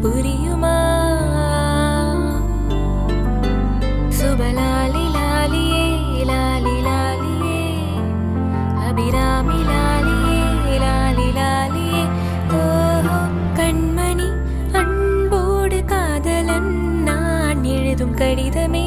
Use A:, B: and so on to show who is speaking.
A: புரியுமா? சுபலாலி லாலியே லாலி லாலியே, அபிராமி லாலியே லாலி லாலியே. ஓஹோ கண்மணி, அன்போடு காதலன் நான் எழுதும் கடிதமே